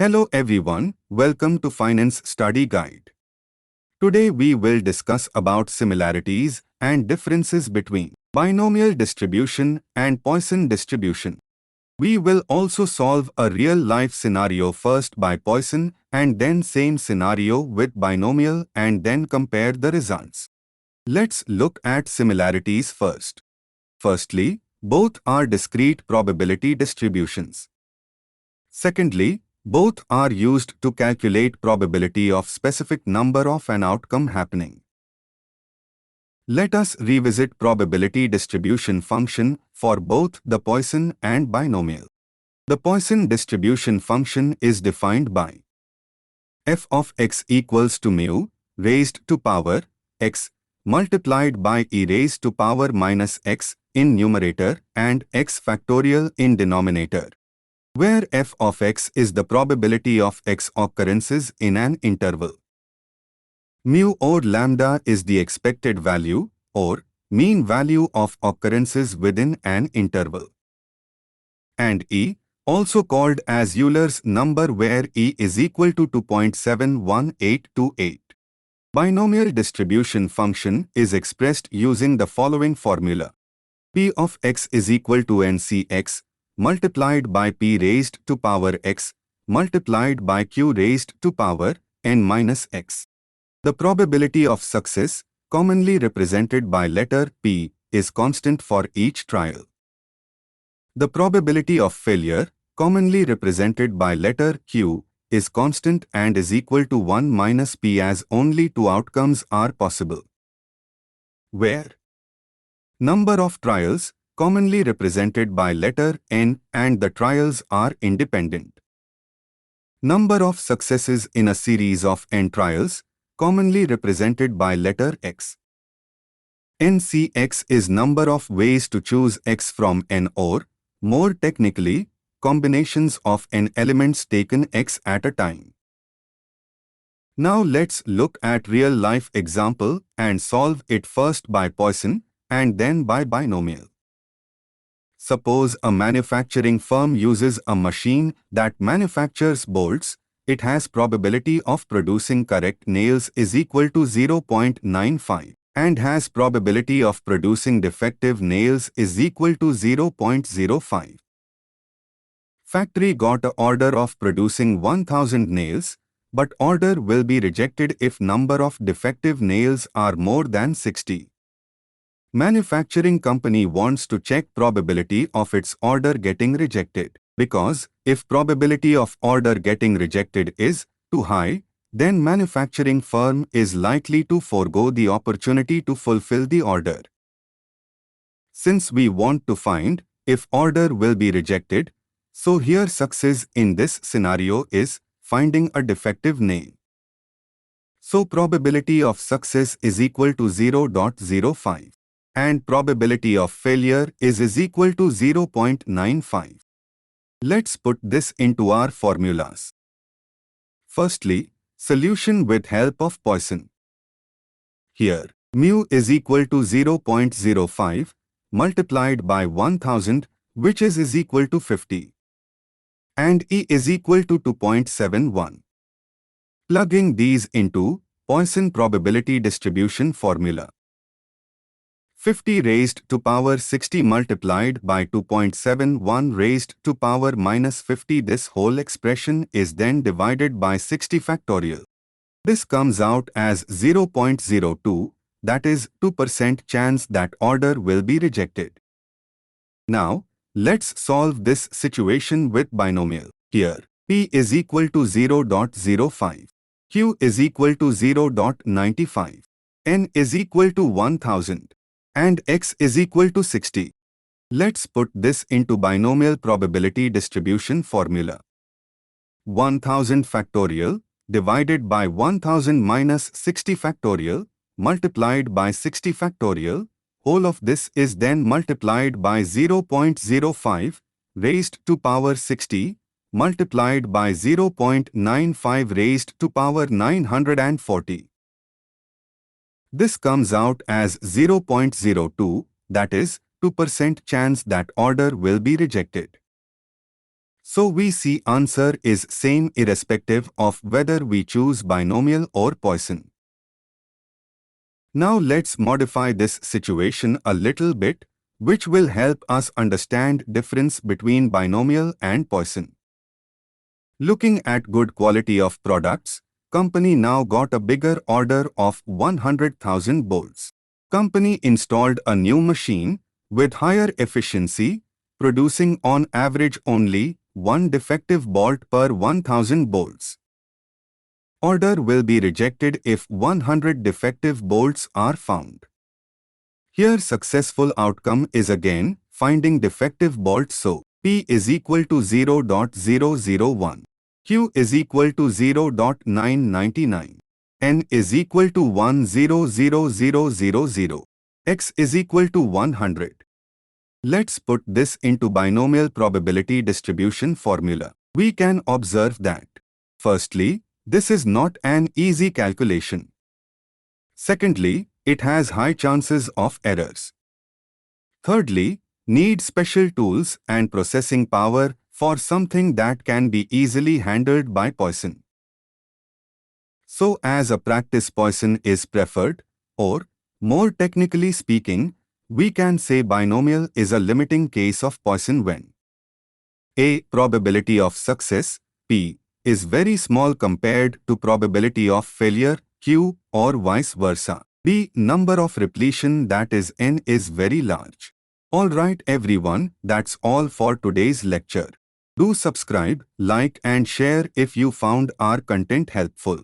Hello everyone, welcome to Finance Study Guide. Today we will discuss about similarities and differences between binomial distribution and Poisson distribution. We will also solve a real-life scenario first by Poisson and then same scenario with binomial and then compare the results. Let's look at similarities first. Firstly, both are discrete probability distributions. Secondly, both are used to calculate probability of specific number of an outcome happening. Let us revisit probability distribution function for both the Poisson and binomial. The Poisson distribution function is defined by f of x equals to mu raised to power x multiplied by e raised to power minus x in numerator and x factorial in denominator, where f of x is the probability of x occurrences in an interval. Mu or lambda is the expected value or mean value of occurrences within an interval. And E, also called as Euler's number, where E is equal to 2.71828. Binomial distribution function is expressed using the following formula. P of x is equal to NCx multiplied by p raised to power x multiplied by q raised to power n minus x. The probability of success, commonly represented by letter P, is constant for each trial. The probability of failure, commonly represented by letter Q, is constant and is equal to 1 minus P, as only two outcomes are possible. Where number of trials, commonly represented by letter N, and the trials are independent. Number of successes in a series of n trials, commonly represented by letter X. NCx is number of ways to choose X from n, or, more technically, combinations of n elements taken X at a time. Now let's look at real-life example and solve it first by Poisson and then by binomial. Suppose a manufacturing firm uses a machine that manufactures bolts. It has probability of producing correct nails is equal to 0.95 and has probability of producing defective nails is equal to 0.05. Factory got an order of producing 1000 nails, but order will be rejected if number of defective nails are more than 60. Manufacturing company wants to check probability of its order getting rejected, because if probability of order getting rejected is too high, then manufacturing firm is likely to forego the opportunity to fulfill the order. Since we want to find if order will be rejected, so here success in this scenario is finding a defective nail. So probability of success is equal to 0.05. and probability of failure is equal to 0.95. Let's put this into our formulas. Firstly, solution with help of Poisson. Here, mu is equal to 0.05 multiplied by 1000, which is equal to 50. And E is equal to 2.71. Plugging these into Poisson probability distribution formula. 50 raised to power 60 multiplied by 2.71 raised to power minus 50. This whole expression is then divided by 60 factorial. This comes out as 0.02, that is 2% chance that order will be rejected. Now, let's solve this situation with binomial. Here, P is equal to 0.05, Q is equal to 0.95, N is equal to 1000. and x is equal to 60. Let's put this into binomial probability distribution formula. 1000 factorial divided by 1000 minus 60 factorial multiplied by 60 factorial. Whole of this is then multiplied by 0.05 raised to power 60 multiplied by 0.95 raised to power 940. This comes out as 0.02, that is 2% chance that order will be rejected. So we see answer is same irrespective of whether we choose binomial or Poisson. Now let's modify this situation a little bit, which will help us understand difference between binomial and Poisson. Looking at good quality of products, company now got a bigger order of 100,000 bolts. Company installed a new machine with higher efficiency, producing on average only one defective bolt per 1,000 bolts. Order will be rejected if 100 defective bolts are found. Here successful outcome is again finding defective bolt, so P is equal to 0.001, Q is equal to 0.999, N is equal to 1,00000, X is equal to 100. Let's put this into binomial probability distribution formula. We can observe that, firstly, this is not an easy calculation. Secondly, it has high chances of errors. Thirdly, need special tools and processing power for something that can be easily handled by Poisson. So as a practice, Poisson is preferred, or, more technically speaking, we can say binomial is a limiting case of Poisson when A. Probability of success, P, is very small compared to probability of failure, Q, or vice versa. B. Number of repletion, that is N, is very large. Alright everyone, that's all for today's lecture. Do subscribe, like and share if you found our content helpful.